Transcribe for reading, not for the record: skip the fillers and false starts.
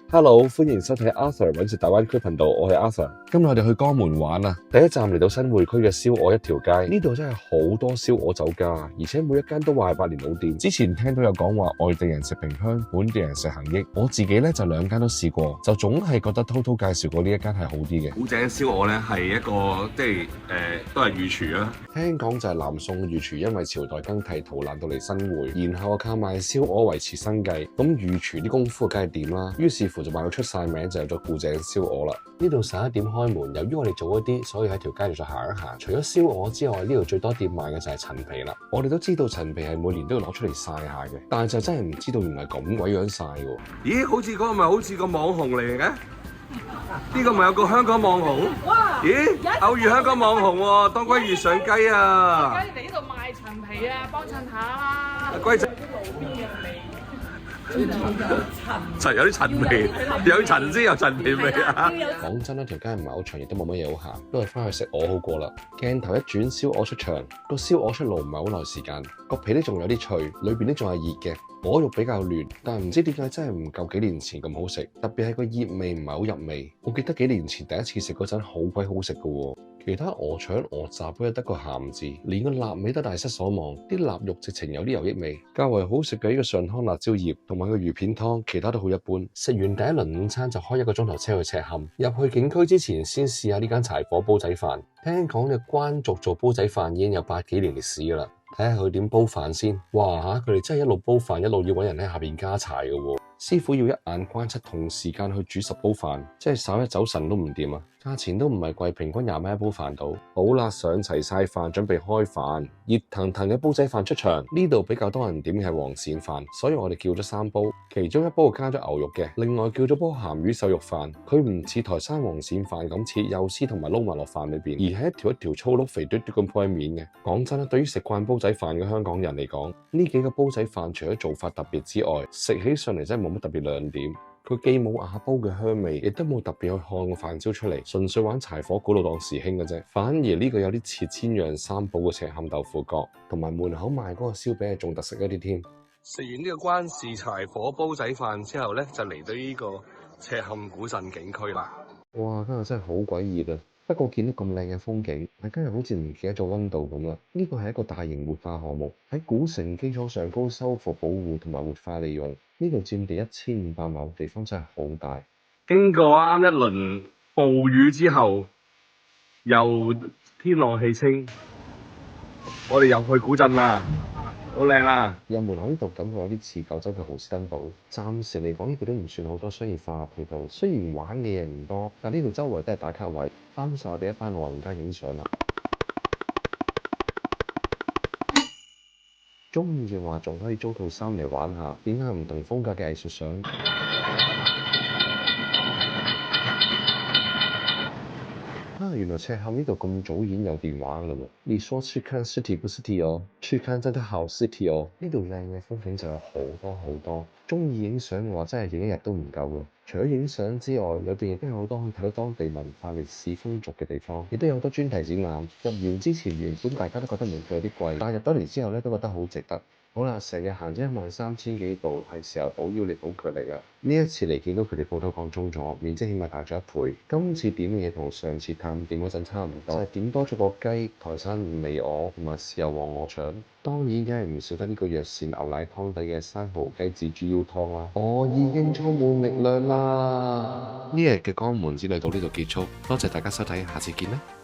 Hello，歡迎收睇 Arthur 揾食大灣區頻道，我係 Arthur。今日我哋去江門玩啊！第一站嚟到新會區嘅燒鵝一條街，呢度真係好多燒鵝酒家，而且每一間都話係百年老店。之前聽到有講話外地人食萍香，本地人食恒益，我自己咧就兩間都試過，就總係覺得滔滔介紹過呢一間係好啲嘅。古井燒鵝咧係一個都係御廚啦。聽講就係南宋御廚因為朝代更替逃難到嚟新會，然後靠賣燒鵝維持生計。咁御廚啲功夫梗係掂啦，於是乎就賣到出晒名，就有咗古井燒鵝啦。呢度11點開門，由於我哋早一啲，所以喺條街度再行一行。除咗燒鵝之外，呢度最多店賣嘅就係陳皮啦。我哋都知道陳皮係每年都要攞出嚟曬下嘅，但係就真係唔知道原來咁鬼樣曬喎。咦，好似嗰個咪好似個網紅嚟嘅？呢個咪有個香港網紅？哇！咦，偶遇香港網紅喎，當歸遇上雞啊！而家嚟呢度賣陳皮啊，幫襯下啦。龜仔路邊嘅味，有啲陳皮，有陳先有陳皮味啊！講真啦，條街唔係好長，亦都冇乜嘢好行，都係翻去食鵝好過啦。鏡頭一轉，燒鵝出場，個燒鵝出爐唔係好耐時間，個皮咧仲有啲脆，裏邊咧仲係熱嘅。鵝肉比較嫩，但係唔知點解真係唔夠幾年前咁好食，特別係個熱味唔係好入味。我記得幾年前第一次食嗰陣好鬼好食㗎喎，其他鵝腸、鵝雜都係得個鹹字，連個臘味都大失所望，啲臘肉直情有啲油益味。較為好食嘅呢個上湯辣椒葉同埋個魚片湯，其他都好一般。食完第一輪午餐就開1個鐘頭車去赤坎，入去景區之前先試下呢間柴火煲仔飯。聽講嘅關族做煲仔飯已經有100幾年歷史㗎啦。睇下佢點煲飯先，哇嚇！佢哋真係一路煲飯一路要揾人喺下邊加柴嘅喎。師傅要一眼關七同時間去煮10煲飯，即係稍一走神都唔掂啊！價錢都唔係貴，平均20蚊一煲飯到。好啦，上齊晒飯，準備開飯。熱騰騰嘅煲仔飯出場，呢度比較多人點嘅係黃鱔飯，所以我哋叫咗3煲，其中1煲加咗牛肉嘅，另外叫咗煲鹹魚瘦肉飯。佢唔似台山黃鱔飯咁切幼絲同埋撈埋落飯裏邊，而係一條粗碌肥嘟嘟咁鋪喺面嘅。講真啦，對於食慣煲仔飯嘅香港人嚟講，呢幾個煲仔飯除咗做法特別之外，食起上嚟真係冇乜特別亮點。佢既冇瓦煲嘅香味，亦都冇特別去看個飯焦出嚟，純粹玩柴火古老當時興嘅啫。反而呢個有啲似千樣三寶嘅赤坎豆腐角，同埋門口賣嗰個燒餅係仲特色一啲添。食完呢個關氏柴火煲仔飯之後咧，就嚟到呢個赤坎古鎮景區啦。哇！今日真係好鬼熱啊！不過見到咁靚嘅風景，大家又好似唔記得咗溫度咁啦。呢個係一個大型活化項目，喺古城基礎上高修復保護同埋活化利用。呢度佔地1500畝，地方真係好大。經過啱一輪暴雨之後，又天朗氣清，我哋又去古鎮啦，好靚啦！入門口呢度感覺有啲似九州嘅豪斯登堡。暫時嚟講，呢度都唔算好多商業化配套，雖然玩嘅嘢唔多，但呢度周圍都係打卡位，啱晒我哋一班老人家影相啦。中意嘅話，仲可以租套衫嚟玩下，影下唔同風格嘅藝術相。原來赤坎呢度咁早已經有電話㗎啦喎！你說赤坎 city 不 city 哦，赤坎真係好 city 哦！呢度靚嘅風景就有好多好多，中意影相嘅話真係影一日都唔夠喎。除咗影相之外，裏邊亦都有好多可以睇到當地文化歷史風俗嘅地方，亦都有好多專題展覽。入園之前原本大家都覺得門票有啲貴，但係入咗嚟之後咧都覺得好值得。好啦，成日行咗13000幾步，係時候補腰嚟補腳嚟啦。呢一次嚟見到佢哋鋪頭講中咗，面積起碼大咗1倍。今次點嘅嘢同上次探店嗰陣差唔多，就係點多咗個雞、台山五味鵝同埋豉油黃鵝腸。當然梗係唔少得呢個藥膳牛奶湯底嘅生蠔雞子豬腰湯啦。我已經充滿力量啦！呢日嘅江門之旅到呢度結束，多謝大家收睇，下次見啦！